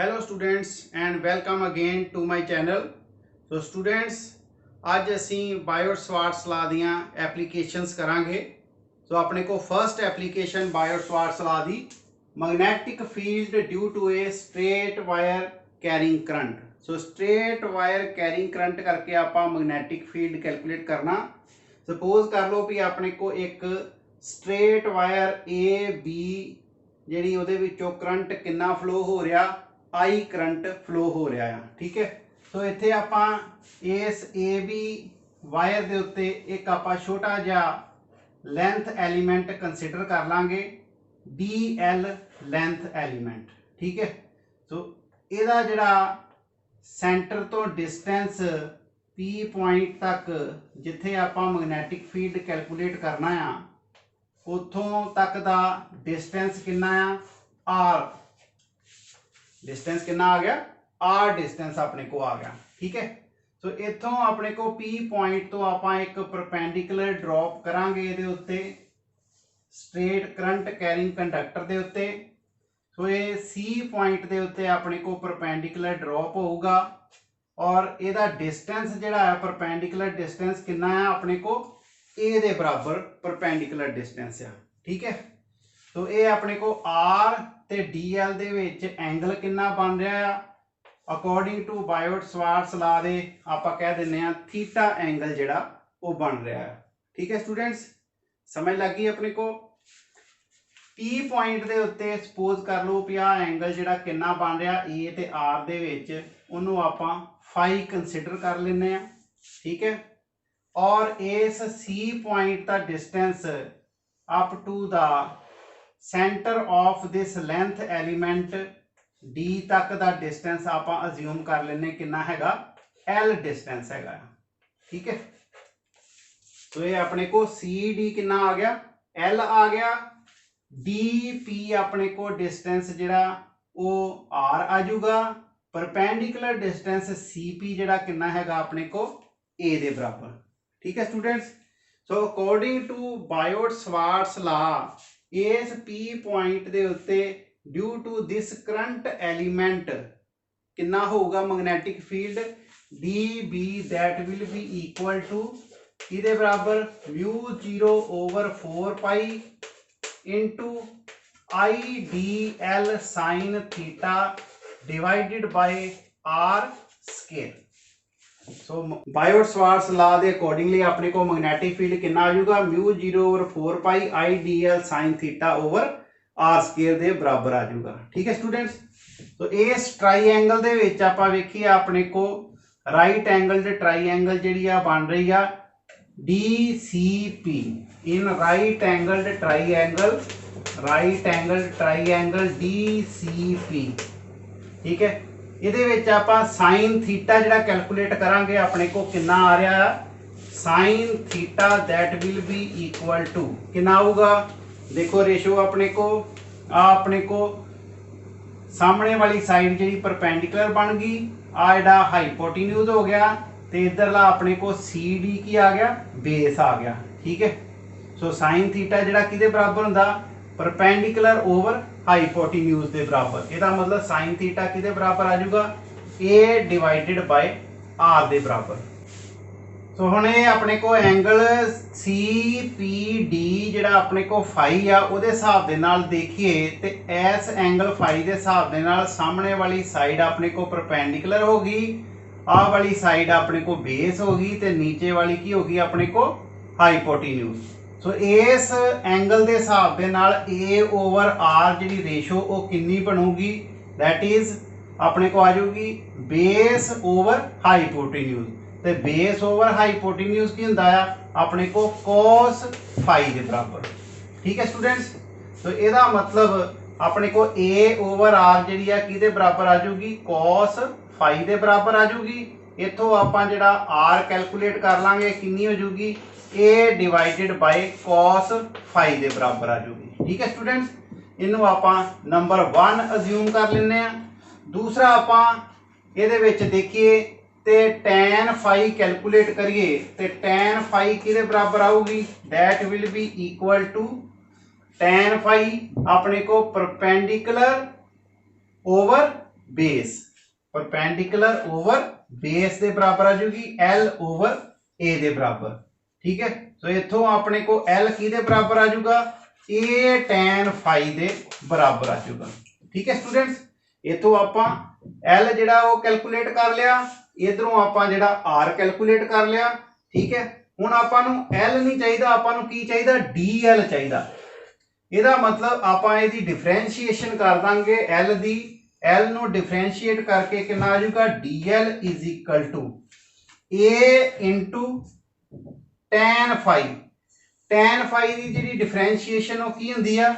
Hello students and welcome again to my channel. So students अज असी Biot Savart's law दियां applications करांगे। So अपने को फर्स्ट एप्लीकेशन बायोस्वार्ट्स ला दी magnetic field due to a straight wire carrying current. So straight wire carrying current करके आपां magnetic field calculate करना। सपोज कर लो भी अपने को एक स्ट्रेट वायर ए बी ਜਿਹੜੀ ਉਹਦੇ ਵਿੱਚੋਂ करंट कितना फ्लो हो रहा आई करंट फ्लो हो रहा है। ठीक है, तो इत्थे आपां इस ए बी वायर के उत्ते एक आपां छोटा जिहा लेंथ एलीमेंट कंसिडर कर लांगे डी एल लेंथ एलीमेंट। ठीक है, सो इहदा जिहड़ा सेंटर तो डिस्टेंस पी पॉइंट तक जिथे आपां मैग्नेटिक फील्ड कैलकुलेट करना आ उतों तक का डिस्टेंस कितना आ आर। डिस्टेंस कितना आ गया आर डिस्टेंस अपने को आ गया। ठीक है, सो इथों अपने को पी पॉइंट तो आप एक परपेंडिकुलर ड्रॉप करांगे इहदे उत्ते स्ट्रेट करंट कैरिंग कंडक्टर दे उत्ते। सो ये सी पॉइंट दे उत्ते अपने को परपेंडिकुलर ड्रॉप होगा और इहदा डिस्टेंस जिहड़ा है परपेंडिकुलर डिस्टेंस कितना है अपने को ए दे बराबर परपेंडिकुलर डिस्टेंस आ। ठीक है, तो ये अपने को आर ते D L they which angle कितना बन रहा है अकॉर्डिंग टू बायोट-स्वार्ट्स लॉ दे आपां कह दिंदे आ थीटा एंगल जिहड़ा वो बन रहा है। ठीक है स्टूडेंट्स, समझ लग गई अपने को। पी पॉइंट दे उत्ते सपोज कर लो भी आ एंगल जिहड़ा कितना बन रहा ए ते आर दे विच उहनूं आपां फाई कंसिडर कर लैंदे आ। ठीक है, और इस सी पॉइंट का distance up to the centre of this length element D तक का डिस्टेंस आप अज्यूम कर लेने कितना हैगा एल डिस्टेंस हैगा। ठीक है, तो ये अपने को सी डी कितना आ गया एल आ गया। डी पी अपने को डिस्टेंस जिहड़ा वो आर आ जाऊगा। परपेंडिकुलर डिस्टेंस सी पी जिहड़ा कितना हैगा अपने को ए दे बराबर। ठीक है students, so according to Biot Savart's law इस पी पॉइंट दे उत्ते due to this current element कितना होगा magnetic field d B that will be equal to इहदे बराबर mu 0/4 pi into I D l sine theta divided by are square. So Biot Savart's law के accordingly अपने को magnetic field कितना आ जाऊगा mu 0/4 pi I D l sine theta over r square के बराबर आ जाऊगा। ठीक है स्टूडेंट्स, तो इस ट्राईएंगल दे विच आपां वेखीए अपने को राइट एंगल ट्राईएंगल जिहड़ी आ बन रही आ D C P in right angle triangle D C P. ठीक है, ਇਹਦੇ ਵਿੱਚ ਆਪਾਂ साइन थीटा ਜਿਹੜਾ कैलकुलेट करांगे अपने को कितना आ रहा है sine theta that will be equal to कितना आऊगा। देखो रेशो अपने को सामने वाली साइड जी परपेंडिकुलर बन गई आ जिहड़ा हाइपोटेन्यूज हो गया तो इधरला अपने को सी डी की आ गया बेस आ गया। ठीक है, सो साइन थीटा जिहड़ा किहदे बराबर हुंदा परपेंडिकुलर ओवर हाइपोटेन्यूज के बराबर। इसका मतलब साइन थीटा किहदे बराबर आ जाऊगा ए डिवाइडेड बाय आर के बराबर। सो हुण ये अपने को एंगल सी पी डी जिहड़ा अपने को फाई आ उहदे हिसाब दे नाल देखिए तो इस एंगल फाई के हिसाब दे नाल सामने वाली साइड अपने को परपेंडिकुलर होगी आ वाली साइड अपने को बेस होगी तो नीचे वाली की होगी अपने को हाइपोटेन्यूज। सो इस एंगल के हिसाब के नाल ए ओवर आर जी रेशो वो कितनी बनूगी दैट इज अपने को आ जाऊगी बेस ओवर हाइपोटेन्यूज। तो बेस ओवर हाइपोटेन्यूज की हुंदा है अपने को कॉस फाई के बराबर। ठीक है स्टूडेंट्स, तो इसका मतलब अपने को ए ओवर आर जी किहदे बराबर आ जाऊगी कॉस फाई के बराबर आ जाऊगी। इथों आपां जिहड़ा आर कैलकुलेट कर लांगे कितनी हो जाऊगी ए डिवाइडेड बाय कॉस फाई के बराबर आ जाऊगी। ठीक है स्टूडेंट्स, इनू आपां नंबर 1 अज्यूम कर लेने आ। दूसरा आपां इहदे विच देखिए ते टैन फाई कैलकुलेट करिए तो टैन फाई किहदे बराबर आऊगी that will be equal to tan phi अपने को perpendicular over base, perpendicular over base के बराबर आ जाएगी L ओवर A के बराबर। ठीक है, तो इथों अपने को L की दे बराबर आ जाऊगा A tan फाई दे बराबर आ जाऊगा। ठीक है स्टूडेंट्स, इथों आपां L जिहड़ा वो कैलकुलेट कर लिया, इधरों आपां जिहड़ा R कैलकुलेट कर लिया। ठीक है, हुण आपां नूं L नहीं चाहिए, आपां नूं की चाहिए DL चाहिए। ਇਹਦਾ मतलब ਆਪਾਂ ਇਹਦੀ डिफरेंशिएशन कर देंगे L दी, L ਨੂੰ डिफरेंशिएट करके कितना आ जाएगा DL is equal to A into tan phi. tan phi की जी डिफरेंशिएशन वो की होंगी है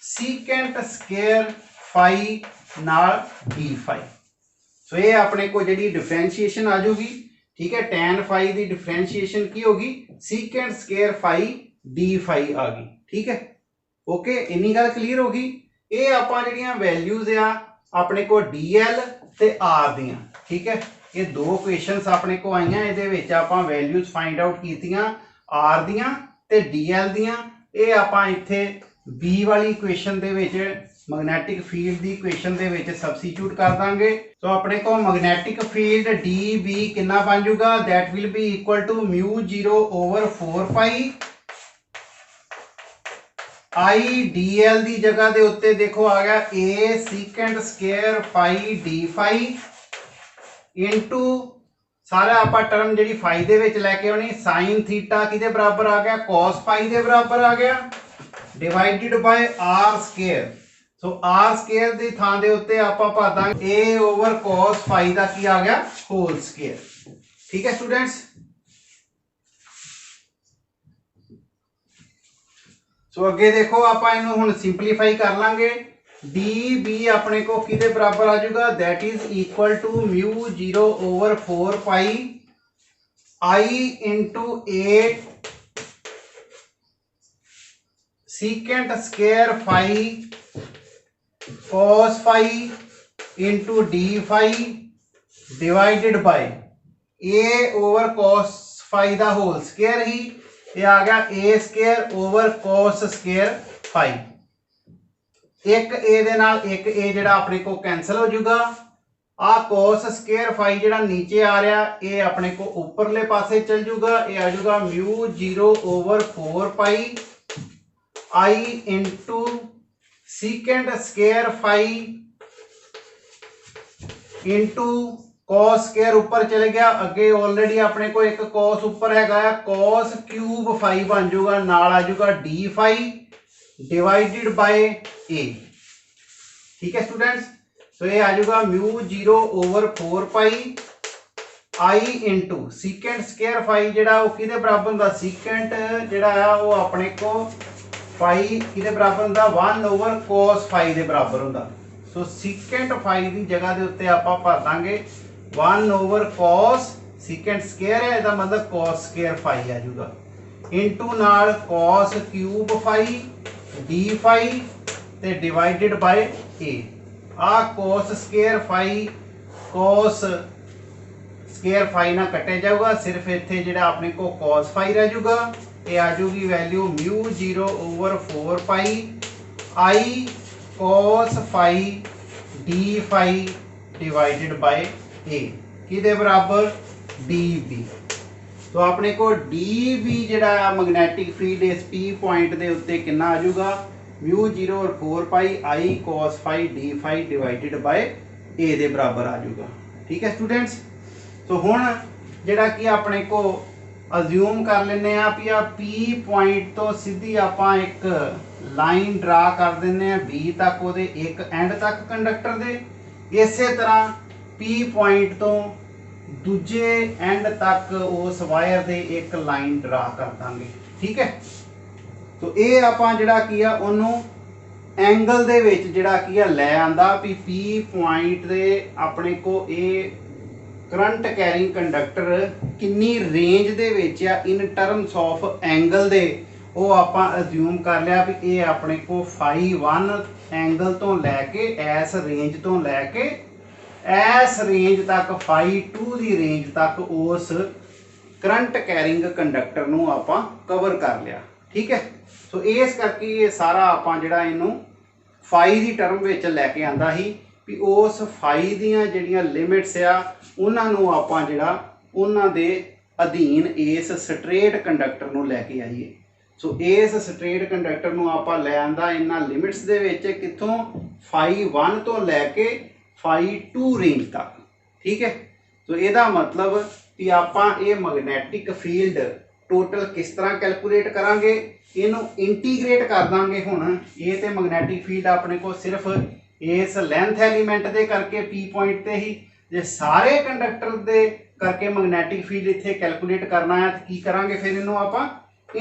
सीकेंट स्केयर फाई नाल D फाई। सो ये अपने को जी डिफरेंशिएशन आ जाऊगी। ठीक है, tan फाई की डिफरेंशिएशन की होगी secant square phi D phi आ गई। ठीक है, ओके, इन्नी गल क्लीयर होगी। ये आपां जिहड़ियां वैल्यूज आ अपने को DL ते R दियां। ठीक है, ये दो क्वेश्चनस अपने को आईयां, इहदे विच आपां वैल्यूज फाइंड आउट कीतियां R दियां ते DL दियां। ये आपां इत्थे B वाली इक्वेशन दे विच मैग्नैटिक फील्ड दी इक्वेशन दे विच सबस्टिट्यूट कर दांगे। तो अपने को मैग्नैटिक फील्ड DB कितना बन जाऊगा, that will be equal to mu 0 over 4 pi I DL की जगह के उत्ते देखो आ गया A secant square phi D phi into सारा आप टर्म जी फाई दे विच लैके आनी साइन थीटा किहदे बराबर आ गया कॉस फाई दे बराबर आ गया divided by R square. So R square की थां दे उत्ते आपां भर दांगे A ओवर कॉस फाई का की आ गया होल स्केयर। ठीक है स्टूडेंट्स, सो अगे देखो आप हुण सिंपलीफाई कर लांगे। DB अपने को किहदे बराबर आ जाऊगा, that is equal to mu 0 over 4 pi I into A secant square phi cos phi into D phi divided by A over cos phi का होल स्केयर ही ये आ गया A square over cos square phi. एक A दे नाल एक A जिहड़ा अपने को कैंसल हो जाऊगा। आ कॉस स्केयर फाई जिहड़ा नीचे आ रहा ये अपने को उपरले पासे चल जाऊगा, ये आ जाऊगा mu 0 over 4 pi I into secant square phi into cos square ऊपर चले गया, अगे ऑलरेडी अपने को एक कॉस ऊपर है कॉस क्यूब फाई बन जाऊगा, नाल आ जाऊगा D phi divided by A। ठीक है स्टूडेंट्स, तो ये आ जाऊगा mu 0 over 4 pi I into secant square phi जिहड़ा वो किहदे बराबर हुंदा सीकेंट जिहड़ा है वो अपने को फाई किहदे बराबर हुंदा 1 ओवर कॉस फाई दे बराबर हुंदा। सो सीकेंट फाई की जगह के उत्ते आपां भर दांगे 1 ओवर कॉस सीकेंट स्केयर है, इसका मतलब कॉस स्केयर फाई आ जाऊगा इंटू नाल cos cube phi D phi ते डिवाइडेड बाय A। आ cos square phi cos square phi ना कटे जाऊगा, सिर्फ इत्थे जिहड़ा अपने को कॉस फाई रह जाऊगा। ये आ जाऊगी value mu 0 over 4 pi I cos phi D phi divided by A किहदे बराबर DB। तो अपने को DB जिहड़ा मैग्नैटिक फील्ड इस P पॉइंट के उत्ते कितना आ जाऊगा म्यू 0 और 4 pi I cos phi D phi divided by A दे बराबर आ जाऊगा। ठीक है स्टूडेंट्स, तो हुण जिहड़ा कि अपने को अज्यूम कर लेने आ भी आ P पॉइंट तो सीधी आपां एक लाइन ड्रा कर देने B तक उहदे एक एंड तक कंडक्टर दे। इसे तरह P पॉइंट तो दूजे एंड तक उस वायर दे एक लाइन ड्रा कर दांगे। ठीक है, तो ये आपां जिहड़ा की आ ओनू एंगल दे विच जिहड़ा की आ लै आंदा भी P पॉइंट दे अपने को ये करंट कैरिंग कंडक्टर किन्नी रेंज दे विच आ इन टर्म्स ऑफ एंगल दे वो आपां अज्यूम कर लिया भी ये अपने को फाई 1 एंगल तो लैके इस रेंज तो लैके इस रेंज तक फाई 2 की रेंज तक उस करंट कैरिंग कंडक्टर नूं आपां कवर कर लिया। ठीक है, तो इस करके ये सारा आपां जिहड़ा इनू फाई की टर्म विच लैके आंदा ही भी उस फाई ਦੀਆਂ ਜਿਹੜੀਆਂ ਲਿਮਿਟਸ ਆ ਉਹਨਾਂ ਨੂੰ ਆਪਾਂ ਜਿਹੜਾ ਉਹਨਾਂ ਦੇ ਅਧੀਨ ਇਸ ਸਟ੍ਰੇਟ ਕੰਡਕਟਰ ਨੂੰ ਲੈ ਕੇ ਆਈਏ। ਸੋ ਇਸ ਸਟ੍ਰੇਟ ਕੰਡਕਟਰ ਨੂੰ ਆਪਾਂ ਲੈ ਆਂਦਾ ਇਹਨਾਂ ਲਿਮਿਟਸ ਦੇ ਵਿੱਚ ਕਿੱਥੋਂ ਫਾਈ 1 ਤੋਂ ਲੈ ਕੇ ਫਾਈ 2 ਰੇਂਜ ਤੱਕ। ਠੀਕ ਹੈ, ਸੋ ਇਹਦਾ ਮਤਲਬ कि आपां ये मैग्नैटिक फील्ड टोटल किस तरह कैलकुलेट करांगे, इनू इंटीग्रेट कर देंगे। हुण ये तो मैग्नैटिक फील्ड अपने को सिर्फ इस लेंथ एलीमेंट दे करके पी पॉइंट ते ही, जे सारे कंडक्टर दे करके मैग्नैटिक फील्ड इत्थे कैलकुलेट करना है तो की करांगे, फिर इनू आपां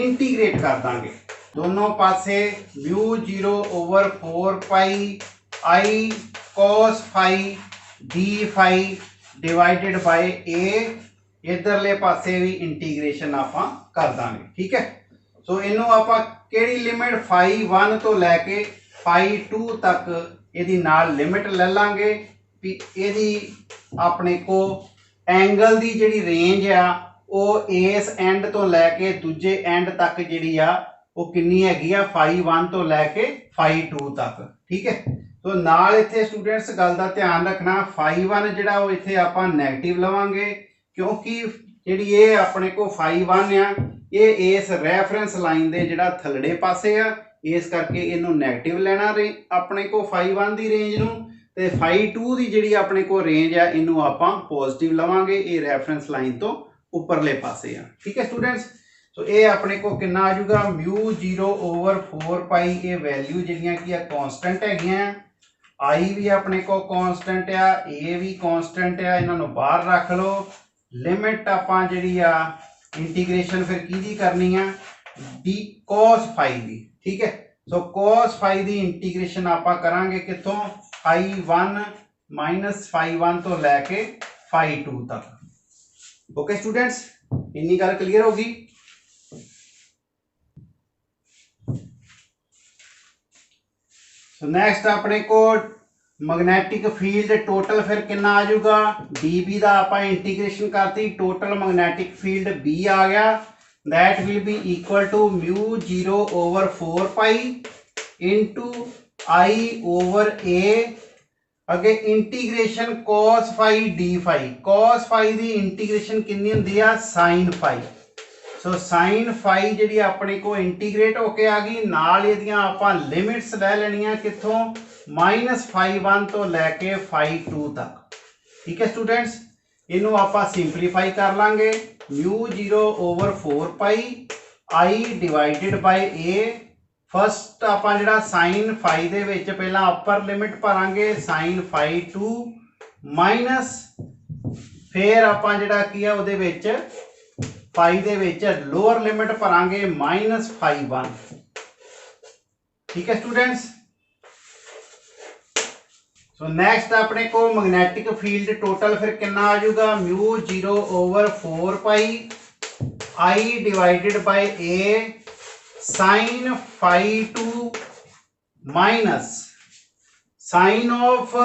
इंटीग्रेट कर देंगे। दोनों पासे mu 0 over 4 pi I cos phi d phi divided by A, इधरले पासे भी इंटीग्रेशन आपां कर देंगे। ठीक है, सो इनू आपां केड़ी लिमिट फाई 1 तो लैके फाई 2 तक इहदी नाल लिमिट ले लांगे भी इहदी अपने को एंगल दी जिहड़ी रेंज आ वो इस एंड तो लैके दूजे एंड तक जिहड़ी आ वो किन्नी हैगी आ फाई 1 तो लैके फाई 2 तक। ठीक है, तो नाल इत्थे स्टूडेंट्स गल दा ध्यान रखना फाई 1 जिहड़ा वो इत्थे आपां नैगेटिव लवांगे क्योंकि जिहड़ी ये अपने को फाई 1 आ ये इस रैफरेंस लाइन दे जिहड़ा थल्लड़े पासे आ, इस करके इनू नैगेटिव लेना अपने को फाई 1 दी रेंज नू, ते फाई 2 दी जिहड़ी अपने को रेंज आ इनू आपां पॉजिटिव लवांगे, ये रैफरेंस लाइन तो उपरले पासे आ। ठीक है स्टूडेंट्स, तो ये अपने को कितना आ जाऊगा म्यू 0 ओवर 4 पाई, ये वैल्यू जिहड़ियां की कॉन्स्टेंट हैगियां, आई भी अपने को कॉन्स्टेंट आ, ए भी कॉन्स्टेंट आ, इन्हां नूं बाहर रख लो। लिमिट आपां जिहड़ी आ इंटीग्रेशन फिर की करनी है डी कॉस फाई दी। ठीक है, सो कॉस फाई दी इंटीग्रेशन आपां करांगे कित्थों फाई 1 माइनस फाई 1 तो लैके फाई 2 तक। ओके स्टूडेंट्स, इन्नी गल क्लीयर होगी। सो नेक्स्ट अपने को मैग्नैटिक फील्ड टोटल फिर कितना आ जाऊगा डी बी का आप इंटीग्रेशन करती, टोटल मैग्नैटिक फील्ड बी आ गया, that will be equal to mu 0 over 4 pi into I over A, अगे integration cos phi d phi, cos phi की इंटीग्रेशन कितनी होंदी है sine phi. So sine phi जिहड़ी अपने को इंटीग्रेट होके आ गई, नाल इहदियां आपां लिमिट्स ले लेनियां कित्थों माइनस फाई 1 तो लैके फाई 2 तक। ठीक है स्टूडेंट्स, इनू आपां सिंपलीफाई कर लांगे mu 0 over 4 pi I divided by A. First आपां जिहड़ा साइन फाई दे विच पहला अपर लिमिट भरांगे साइन फाई 2 माइनस फिर आपां जिहड़ा की है उहदे विच फाई दे विच लोअर लिमिट भरांगे माइनस फाई 1। ठीक है स्टूडेंट्स, सो नेक्स्ट अपने को मैग्नैटिक फील्ड टोटल फिर कितना आ जाऊगा mu 0 over 4 pi I divided by A sine phi 2 minus sine of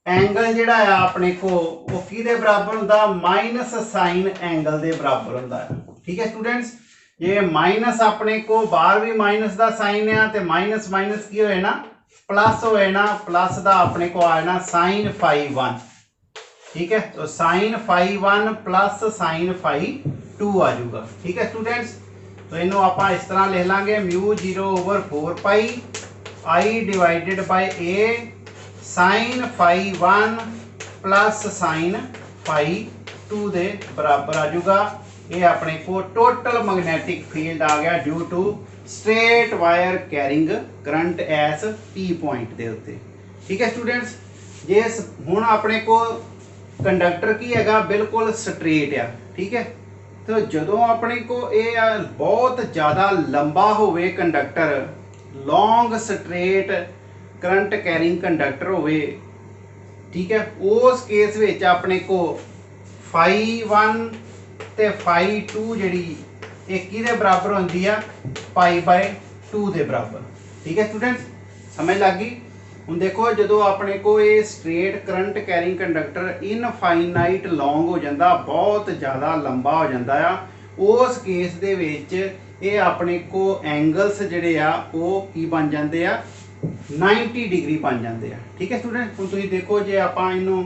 angle जिहड़ा है अपने को वो किहदे बराबर हुंदा माइनस साइन एंगल दे बराबर हुंदा है। ठीक है स्टूडेंट्स, ये माइनस अपने को बाहर भी माइनस दा साइन है तो माइनस माइनस की होए ना प्लस होए ना, प्लस दा अपने को आ जाना साइन फाई 1। ठीक है, तो sine phi 1 plus sine phi 2 आ जाऊगा। ठीक है स्टूडेंट्स, तो इनू आप इस तरह लिख लांगे mu 0 over 4 pi I divided by A sine phi 1 plus sine phi 2 दे बराबर आ जाऊगा। ये अपने को टोटल मैग्नैटिक फील्ड आ गया due to straight wire carrying current एस पी पॉइंट दे उत्ते। ठीक है स्टूडेंट्स, जे हुण अपने को कंडक्टर की हैगा बिल्कुल स्ट्रेट आ। ठीक है, तो जदों अपने को ये बहुत ज़्यादा लंबा होवे conductor, long straight current carrying conductor होवे, ठीक है, उस केस विच अपने को फाई 1 ते फाई 2 जिहड़ी एक किहदे बराबर होंदी आ पाई बाय 2 दे बराबर। ठीक है स्टूडेंट्स, समझ लग गई। हुण देखो जदों अपने को ये straight current carrying conductor infinite long हो जाता, बहुत ज़्यादा लंबा हो जाता आ, उस केस दे विच ये अपने को एंगल्स जिहड़े आ वो की बन जाते आ 90 डिग्री बन जाते हैं। ठीक है स्टूडेंट, हम तुम देखो जे आप इनू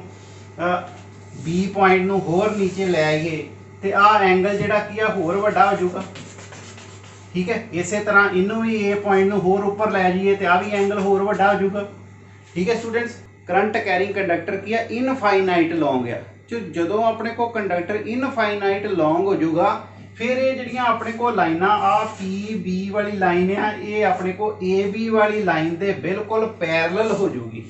बी पॉइंट नू होर नीचे ले आइए तो आ एंगल जिहड़ा की आ होर वड्डा हो जाऊगा। ठीक है, इस तरह इनू भी ए पॉइंट नू होर उपर लै जाइए तो आ भी एंगल होर वड्डा हो जाऊगा। ठीक है स्टूडेंट्स, करंट कैरिंग कंडक्टर की है इनफाइनाइट लॉन्ग है। जो अपने को कंडक्टर इनफाइनाइट लॉन्ग हो जाऊगा फिर ये जड़ियाँ अपने को लाइना आ पी बी वाली लाइन है ये अपने को ए बी वाली लाइन के बिल्कुल पैरल हो जाऊगी।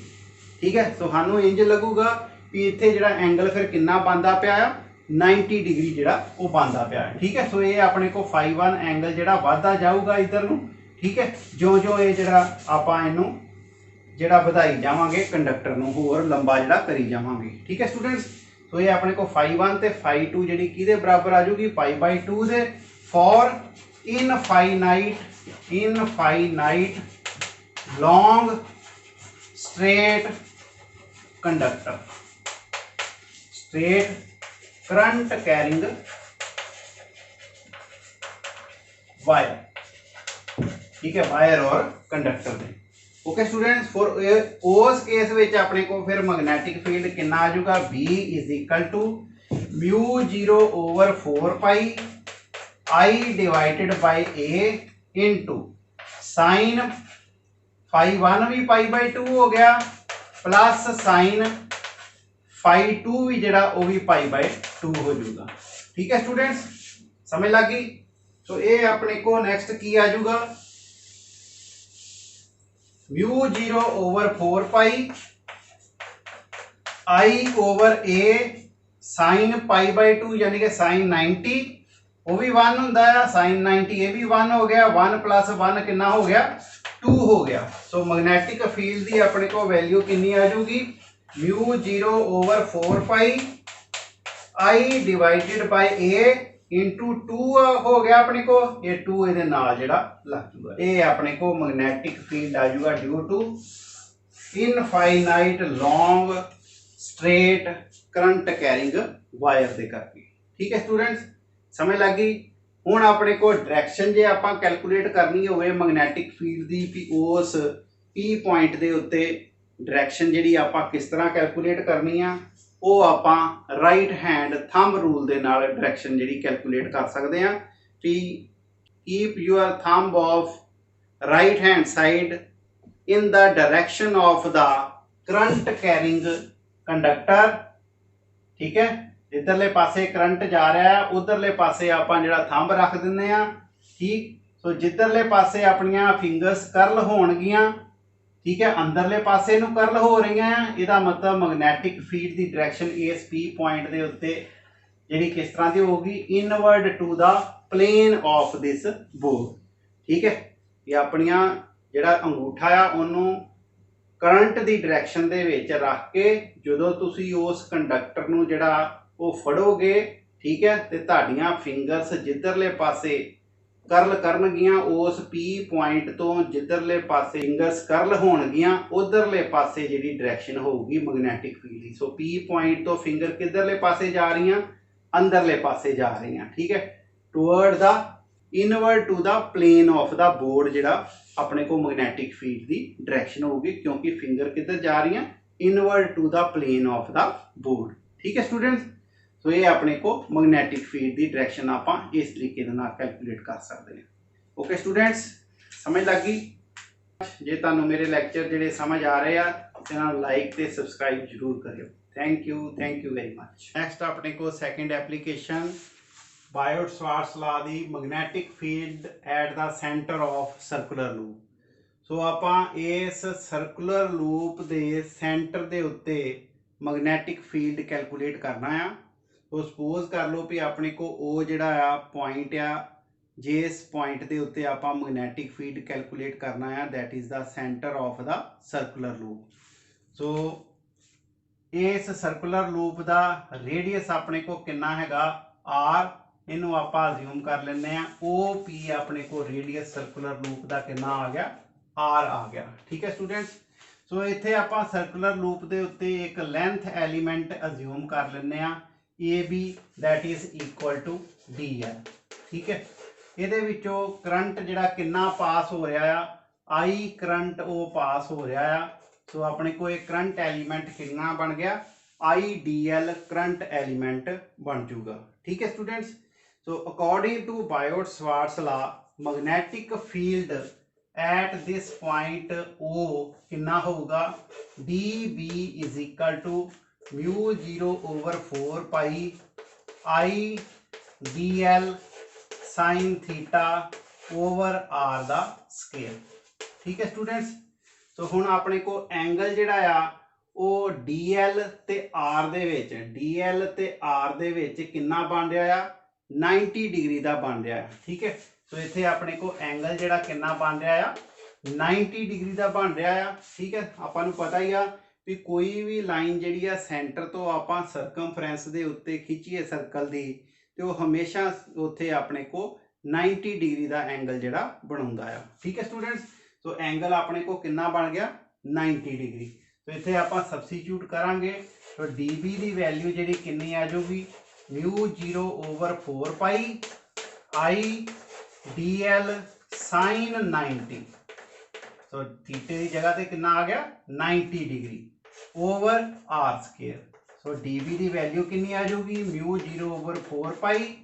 ठीक है, सो सानू इंज लगूगा भी इत्थे जिहड़ा एंगल फिर कितना बनता पाया 90 डिग्री जिहड़ा वो बनता पाया। ठीक है, सो ये अपने को φ1 एंगल जिहड़ा वधदा जाऊगा इधर नू। ठीक है, जो जो ये जिहड़ा आपां इनू जिहड़ा वधाई जावांगे कंडक्टर नू होर लंबा जिहड़ा करी जावांगे। ठीक है स्टूडेंट्स, तो ये अपने को φ1 ते φ2 जिहड़ी किहदे बराबर आ जाऊगी π/2 दे for infinite long straight conductor, straight current carrying wire. ठीक है, वायर और कंडक्टर में। ओके स्टूडेंट्स, फॉर उस केस में अपने को फिर मैग्नेटिक फील्ड कितना आ जाऊगा B = μ0/4π I divided by A into sine φ1 भी π/2 हो गया प्लस साइन φ2 भी जरा वो भी π/2 हो जाऊगा। ठीक है स्टूडेंट्स, समझ लगी। तो ये अपने को नेक्स्ट की आ जाऊगा μ0/4π I/A साइन π/2 यानी कि साइन 90 वो भी 1 होंदा है, साइन 90 ये भी 1 हो गया, 1 + 1 कितना हो गया 2 हो गया। सो मैग्नेटिक फील्ड की अपने को वैल्यू कितनी आ जाऊगी μ0/4π I divided by A into 2 हो गया अपने को, ये 2 ये नाल जिहड़ा लग जूगा। ये अपने को मैग्नेटिक फील्ड आ जाऊगा due to infinite long straight current carrying wire दे करके। ठीक है स्टूडेंट्स, समझ लगी। हुण अपने को डायरेक्शन जे आपां कैलकुलेट करनी होवे मैग्नेटिक फील्ड दी भी उस पी पॉइंट दे उत्ते डायरेक्शन जिहड़ी आपां किस तरह कैलकुलेट करनी आ वो आपां राइट हैंड थंब रूल दे नाल डायरेक्शन जिहड़ी कैलकुलेट कर सकते हैं। कि keep your thumb of right hand side in the direction of the current carrying conductor. ठीक है, इधरले पासे करंट जा रहा है उधरले पासे आपां जिहड़ा थंब रख दिंदे आ। ठीक, सो जिधरले पासे अपनियां फिंगर्स करल होणगियां, ठीक है, अंदरले पासे नूं करल हो रही हैं, इहदा मतलब मैग्नेटिक फील्ड की डायरेक्शन इस पी पॉइंट के उत्ते जिहड़ी किस तरह की होगी inward to the plane of this board. ठीक है, ये अपनियां जिहड़ा अंगूठा आ उन्होंने करंट की डायरेक्शन दे विच रख के जदों तुसीं उस कंडक्टर नूं जिहड़ा वो फड़ोगे, ठीक है, तो तुहाडियां फिंगर्स जिधरले पासे करल करनगियां उस पी पॉइंट तो जिधरले पासे फिंगर्स करल होणगियां उधरले पासे जिहड़ी डायरेक्शन होगी मैग्नेटिक फील्ड की। सो पी पॉइंट तो फिंगर किधरले पासे जा रही हैं, अंदरले पासे जा रही हैं। ठीक है, toward the inward to the plane of the board जिहड़ा अपने को मैग्नेटिक फील्ड की डायरेक्शन होगी, क्योंकि फिंगर किधर जा रही हैं inward to the plane of the board. ठीक है स्टूडेंट्स, तो ये अपने को मैग्नेटिक फील्ड की डायरेक्शन आप इस तरीके कैलकुलेट कर सकते हैं। ओके स्टूडेंट्स, समझ लगी। जे तुहानू मेरे लेक्चर जिहड़े समझ आ रहे हैं लाइक ते सबसक्राइब जरूर करियो। Thank you very much. Next अपने को सैकेंड एप्लीकेशन बायोट-स्वार्ट्ज़ लॉ दी magnetic field at the centre of circular loop. So आप इस सर्कुलर लूप के सेंटर के उत्ते मैग्नेटिक फील्ड कैलकुलेट करना है। तो सपोज कर लो भी अपने को वो जिहड़ा पॉइंट आ जिस पॉइंट के उत्ते आप मैग्नेटिक फील्ड कैलकुलेट करना है that is the centre of the circular loop. So इस सर्कुलर लूप का रेडियस अपने को कितना हैगा R, इनू आप अज्यूम कर लें ओ पी अपने को रेडियस सर्कुलर लूप का कितना आ गया R आ गया। ठीक है स्टूडेंट्स, सो इत्थे आप सर्कुलर लूप के उत्ते एक लेंथ एलीमेंट अज्यूम कर लें A B that is equal to D है। ठीक है, ये करंट जिहड़ा कितना पास हो रहा आई करंट वो पास हो रहा है। सो अपने को एक करंट एलीमेंट कितना बन गया, I D l current element बन जूगा। ठीक है students. So according to Biot Savart's law magnetic field at this point O कितना होगा, d B is equal to mu 0/4 pi I D l sine theta over r दा square. ठीक है students. तो हुण अपने को एंगल जिहड़ा आ वो डी एल ते आर दे विच, डी एल ते आर दे विच कितना बन रहा है, 90 डिग्री का बन रहा है। ठीक है। सो इत्थे अपने को एंगल जिहड़ा कितना बन रहा है, 90 डिग्री का बन रहा है। ठीक है। आपां नूं पता ही आ भी कोई भी लाइन जिहड़ी आ सेंटर तो आपां सरकमफ्रेंस दे उत्ते खिंचीए सर्कल दी तो वो हमेशा उत्थे अपने को 90 डिग्री का एंगल जिहड़ा बनाउंदा आ। ठीक है स्टूडेंट्स। तो एंगल अपने को कितना बन गया, 90 डिग्री। तो इत्थे आपां सबस्टिट्यूट करांगे तो डी बी की वैल्यू जिहड़ी कितनी आ जाऊगी, mu 0/4 pi I D l sine 90। तो थीटे की जगह पे कितना आ गया, 90 degree over r square. So d B की वैल्यू कितनी आ जाऊगी, mu 0/4 pi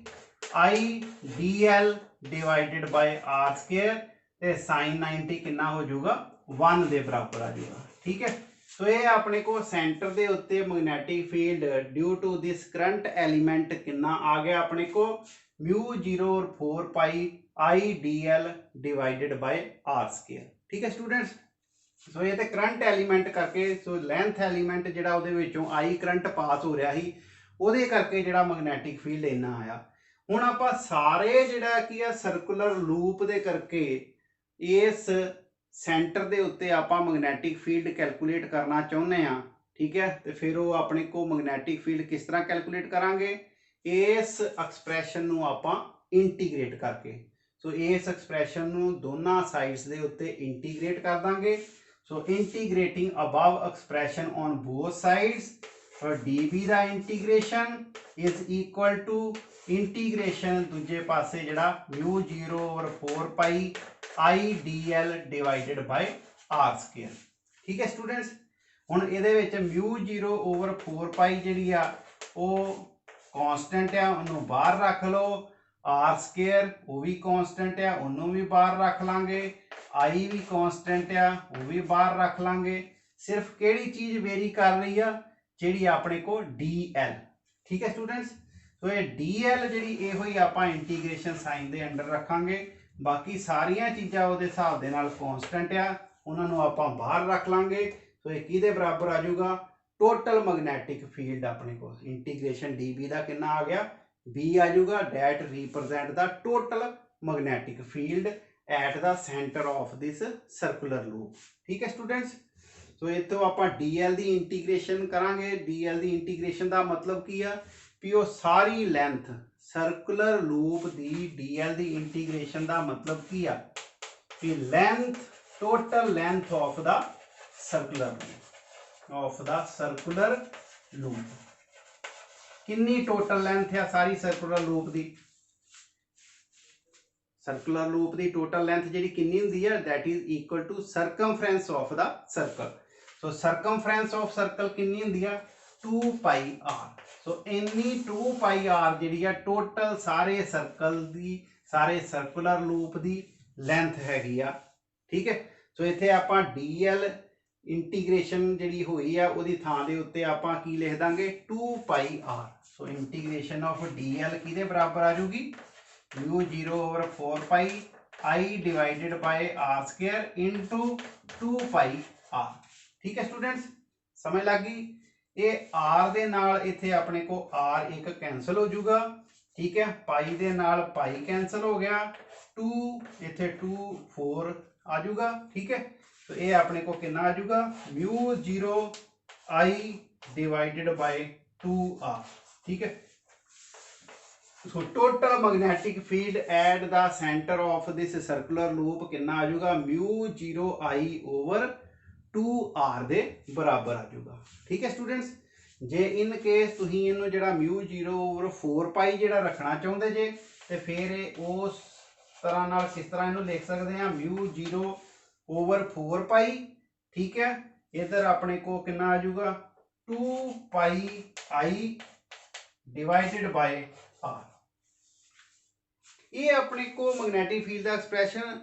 I D L divided by are square ते साइन 90 कितना हो जाऊगा, 1 के बराबर आ जाऊगा। ठीक है। तो ये अपने को सेंटर के उत्ते magnetic field due to this current element कितना आ गया अपने को, mu 0/4 pi I D L divided by are square. ठीक है स्टूडेंट्स। सो ये तो करंट एलीमेंट करके, सो लेंथ एलीमेंट जिहड़ा उहदे विचों आई करंट पास हो रहा ही उहदे करके जिहड़ा मैग्नेटिक फील्ड इन्ना आया। हुण आपां सारे जिहड़ा की आ सर्कुलर लूप दे करके इस सेंटर दे उत्ते आपां मैग्नेटिक फील्ड कैलकुलेट करना चाहुंदे आ। ठीक है। तो फिर वो अपने को मैग्नेटिक फील्ड किस तरह कैलकुलेट करांगे, इस एक्सप्रैशन नूं आपां इंटीग्रेट करके। सो इस एक्सप्रैशन नूं दोनों साइड्स दे उत्ते इंटीग्रेट कर दांगे। So integrating above expression on both sides, d B का integration is equal to integration दूजे पासे जिहड़ा mu 0/4 pi I D L divided by are square. ठीक है स्टूडेंट्स। हुण इहदे विच म्यू 0/4 पाई जिहड़ी आ वो कॉन्स्टेंट आ, उन्होंने बाहर रख लो। आर स्केयर वो भी कॉन्स्टेंट आ, उन्होंने भी बाहर रख लांगे। आई भी कॉन्स्टेंट आ, वो भी बाहर रख लांगे। सिर्फ केड़ी चीज़ वेरी कर रही है, जिहड़ी अपने को डी एल। ठीक है स्टूडेंट्स। तो ये डी एल जिहड़ी इहो ही आपां इंटीग्रेशन साइन दे अंडर रखांगे। बाकी सारिया चीज़ां उहदे हिसाब दे नाल कॉन्स्टेंट आ, उन्हां नूं आपां बाहर रख लांगे। तो ये किहदे बराबर आ जाऊगा, टोटल मैग्नेटिक फील्ड अपने को इंटीग्रेशन डी बी का कितना आ गया, बी आ जाऊगा। That represent the total magnetic field at the centre of this circular loop. ठीक है स्टूडेंट्स। तो इतों आप डी एल की इंटीग्रेशन करांगे। डी एल की इंटीग्रेशन का मतलब की है भी वो सारी लेंथ सर्कुलर लूप की डी एल की इंटीग्रेशन का मतलब की है कि length, total length of the circular loop कितनी टोटल लेंथ है सारी सर्कुलर लूप की। सर्कुलर लूप की टोटल लेंथ जी कितनी होंगी है, that is equal to circumference of the circle. So circumference of circle कितनी होंगी है, 2 पाई आर। सो इन्नी 2 पाई आर जी टोटल सारे सर्कल की, सारे सर्कुलर लूप की लेंथ हैगी आ। ठीक है। सो इत्थे आपां डी एल इंटीग्रेशन जी हुई है वो थां दे उत्ते आपां की लिख देंगे 2 pi are. So integration of d l किहदे बराबर आ जाऊगी, mu 0/4 pi I divided by are square into 2 pi r. ठीक है स्टूडेंट्स, समझ लग गई। ये आर दे नाल इत्थे अपने को आर एक कैंसल हो जाऊगा। ठीक है। पाई दे नाल पाई कैंसल हो गया, 2 इत्थे 2 4 आ जाऊगा। ठीक है। तो ये अपने को कितना आ जाऊगा, mu 0 I divided by 2 r. ठीक है। So total magnetic field at the centre of this circular loop कितना आ जाऊगा, म्यू 0 आई ओवर 2 आर दे बराबर आ जाऊगा। ठीक है स्टूडेंट्स। जे इन केस तुसीं इहनूं जिहड़ा म्यू 0/4 पाई जिहड़ा रखना चाहुंदे जे ते फिर उस तरह नाल किस तरह इहनूं लिख सकते हैं, म्यू 0 ओवर 4 पाई, ठीक है। इधर अपने को कितना आ जाऊगा 2 pi I divided by r. ये अपने को मैग्नेटिक फील्ड का expression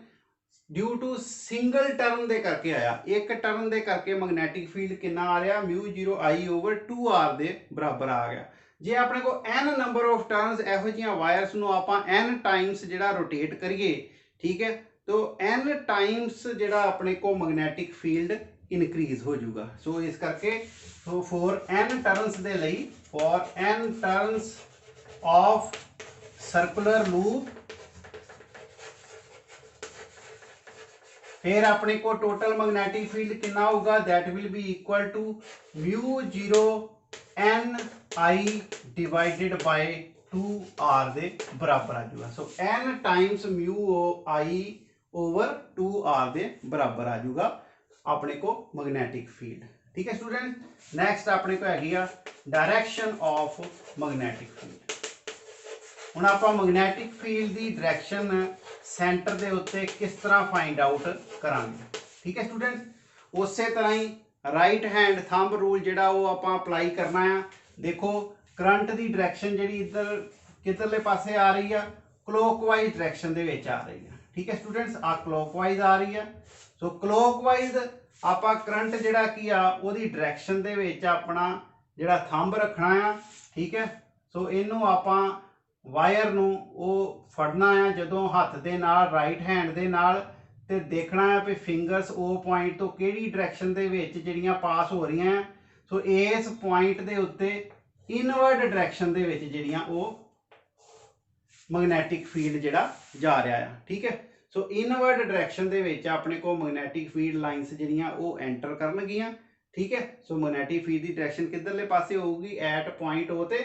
due to single turn दे करके आया, एक टर्म दे करके मैग्नेटिक फील्ड कितना आ रहा μ0 I ओवर 2r दे बराबर आ गया। जे अपने को n नंबर ऑफ टर्म्स ਇਹੋ ਜਿਹੀਆਂ ਵਾਇਰਸ ਨੂੰ ਆਪਾਂ n ਟਾਈम्स ਜਿਹੜਾ ਰੋਟੇਟ ਕਰੀਏ, ਠੀਕ ਹੈ, तो n टाइम्स ਜਿਹੜਾ ਆਪਣੇ को मैग्नेटिक फील्ड ਇਨਕਰੀਜ਼ ਹੋ ਜਾਊਗਾ। ਸੋ ਇਸ ਕਰਕੇ ਸੋ ਫॉर n ਟਰਨਸ ਦੇ ਲਈ, for n turns of circular loop, फिर अपने को टोटल मैग्नेटिक फील्ड कितना होगा, that will be equal to μ0 n I divided by 2r दे बराबर आ जाऊगा। So n times μ I over 2r दे बराबर आ जाऊगा अपने को मैग्नेटिक फील्ड, ठीक है स्टूडेंट। नैक्सट अपने को हैगी आ डायरैक्शन ऑफ मैग्नेटिक फील्ड। हुण आपां मैग्नेटिक फील्ड की डायरैक्शन सेंटर के उत्ते किस तरह फाइंड आउट करांगे, ठीक है स्टूडेंट। उस तरह ही राइट हैंड थंब रूल जिहड़ा वो आपां अप्लाई करना है। देखो करंट की डायरैक्शन जिहड़ी इधर किधरले पासे आ रही है, क्लॉकवाइज डायरैक्शन दे विच आ रही है, ठीक है स्टूडेंट्स। आ क्लॉकवाइज आ रही है। सो क्लॉकवाइज आपां करंट जिहड़ा की आ उहदी डायरैक्शन दे विच अपना जिहड़ा थंब रखना है, ठीक है। सो इनू आपां वायर नू वो फड़ना है जदों हथ दे नाल, राइट हैंड दे नाल, ते देखना है भी फिंगर्स ओ पॉइंट तो किहड़ी डायरैक्शन दे विच जिहड़ियां पास हो रही हैं। सो इस पॉइंट दे उत्ते इनवर्ड डायरैक्शन दे विच जिहड़ियां वो मैग्नेटिक फील्ड जिहड़ा जा रहा है, ठीक है। सो इनवर्ड डायरैक्शन दे विच अपने को मैग्नेटिक फील्ड लाइनस जिहड़ियां वो एंटर करनगियां, ठीक है। सो मैग्नेटिक फील्ड की डायरैक्शन किधरले पासे होगी, एट पॉइंट ओ ते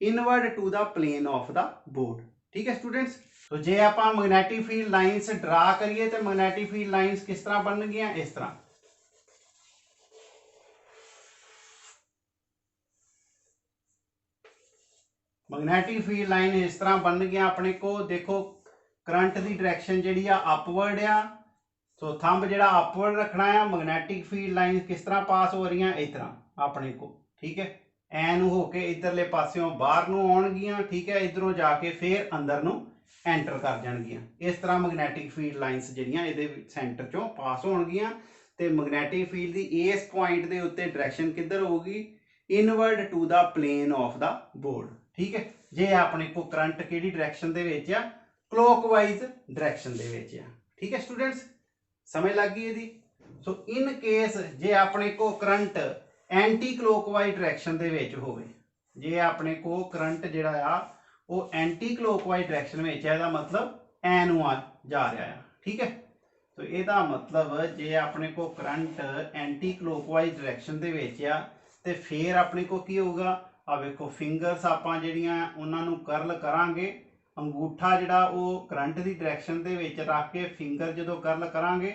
inward to the plane of the board, ठीक है स्टूडेंट्स। तो जे आप मैग्नेटिक फील्ड लाइन्स ड्रा करिए तो मैग्नेटिक फील्ड लाइन्स किस तरह बन गई, इस तरह। मैग्नेटिक फील्ड लाइन इस तरह बन गया अपने को। देखो करंट की डायरैक्शन जी अपवर्ड आ, तो थंब जो अपवर्ड रखना है। मैग्नेटिक फील्ड लाइन किस तरह पास हो रही इस तरह अपने को, ठीक है। एन होके इधरले पासों बाहर नूं आउणगियां, ठीक है। इधरों जाके फिर अंदर नूं एंटर कर जाणगियां। इस तरह मैग्नेटिक फील्ड लाइन्स जिहड़ियां इहदे सेंटर चों पास होणगियां ते मैग्नेटिक फील्ड की इस पॉइंट के उत्ते डायरैक्शन किधर होगी, inward to the plane of the board, ठीक है। जे अपने को करंट किहड़ी डायरैक्शन दे विच आ, क्लॉकवाइज डायरैक्शन दे विच आ, ठीक है स्टूडेंट्स। समझ लग गई इहदी। सो इन केस जे अपने को करंट एंटी क्लॉकवाइज डायरैक्शन दे विच होवे, जे अपने को करंट जिहड़ा आ वो एंटी क्लॉकवाइज डायरैक्शन में है, मतलब एन जा रहा है, ठीक है। तो यदा मतलब जे अपने को करंट एंटी क्लॉकवाइज डायरैक्शन दे विच आ ते फिर अपने को की होगा, आ वेखो फिंगर्स आपां जिहड़ियां उन्हां नूं करल करांगे। अंगूठा जिहड़ा वो करंट की डायरैक्शन दे विच रख के फिंगर जदों करल करांगे,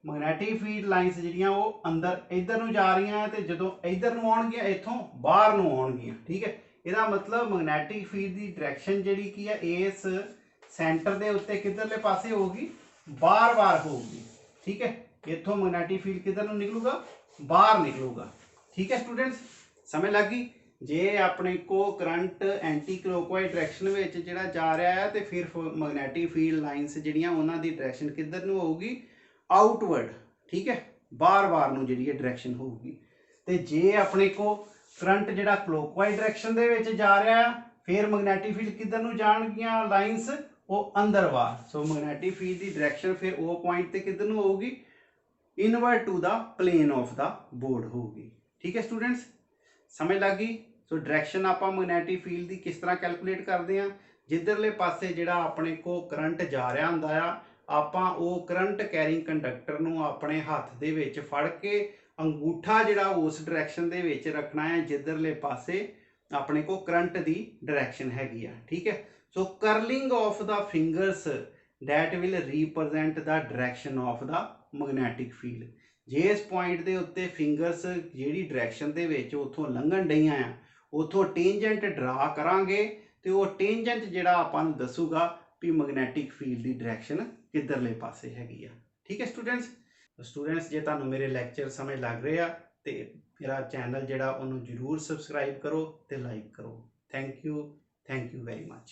मैग्नेटिक फील्ड लाइन्स जिहड़ियां वो अंदर इधर नूं जा रही हैं ते जदों इधर नूं आउणगियां इत्थों बाहर नूं आउणगियां, ठीक है। ਇਹਦਾ मतलब मैग्नेटिक फील्ड की डायरैक्शन जी की है इस सेंटर के उत्ते किधरले पासे होगी, बार बार होगी, ठीक है। इत्थों मैग्नेटिक फील्ड किधर नूं निकलूगा, बाहर निकलूगा, ठीक है स्टूडेंट्स। समझ लग गई। जे अपने को करंट एंटी क्लॉकवाइज डायरैक्शन में जिहड़ा जा रहा है तो फिर मैग्नेटिक फील्ड लाइन्स जिहड़ियां उन्हां दी डायरैक्शन किधर नूं होगी, आउटवर्ड, ठीक है, बार बार नूं जिहड़ी डायरैक्शन होगी। तो जे अपने को करंट जिहड़ा क्लॉकवाइज डायरैक्शन दे विच जा रहा है, फिर मैग्नेटिक फील्ड किधर नूं जाणगियां लाइन्स, वो अंदर बाहर। सो मैग्नेटिक फील्ड की डायरैक्शन फिर वो पॉइंट ते किधर नूं होगी, inward to the plane of the board होगी, ठीक है स्टूडेंट्स। समझ लग गई। सो डायरैक्शन आपां मैग्नेटिक फील्ड की किस तरह कैलकुलेट करते हैं, जिधरले पासे जिहड़ा अपने को करंट जा रहा हुंदा आ, आपां वो करंट कैरिंग कंडक्टर नूं अपने हत्थ दे विच फड़ के अंगूठा जिहड़ा उस डायरैक्शन दे विच रखना है जिधरले पासे अपने को करंट की डायरैक्शन हैगी आ, ठीक है। So curling of the fingers that will represent the direction of the magnetic field. जे इस पॉइंट के उत्ते फिंगर्स जिहड़ी डायरैक्शन दे विच उत्थों लंघण डईआं आ, उत्थों टेंजेंट ड्रा करांगे तो वो टेंजेंट जिहड़ा आपां नूं दसूगा भी मैग्नेटिक फील्ड की डायरैक्शन किधरले पासे हैगी आ, ठीक है स्टूडेंट्स। ਸਟੂਡੈਂਟਸ ਜੇ ਤੁਹਾਨੂੰ ਮੇਰੇ ਲੈਕਚਰ ਸਮਝ ਲੱਗ ਰਿਹਾ ਤੇ ਮੇਰਾ ਚੈਨਲ ਜਿਹੜਾ ਉਹਨੂੰ ਜ਼ਰੂਰ ਸਬਸਕ੍ਰਾਈਬ ਕਰੋ ਤੇ ਲਾਈਕ ਕਰੋ। Thank you very much.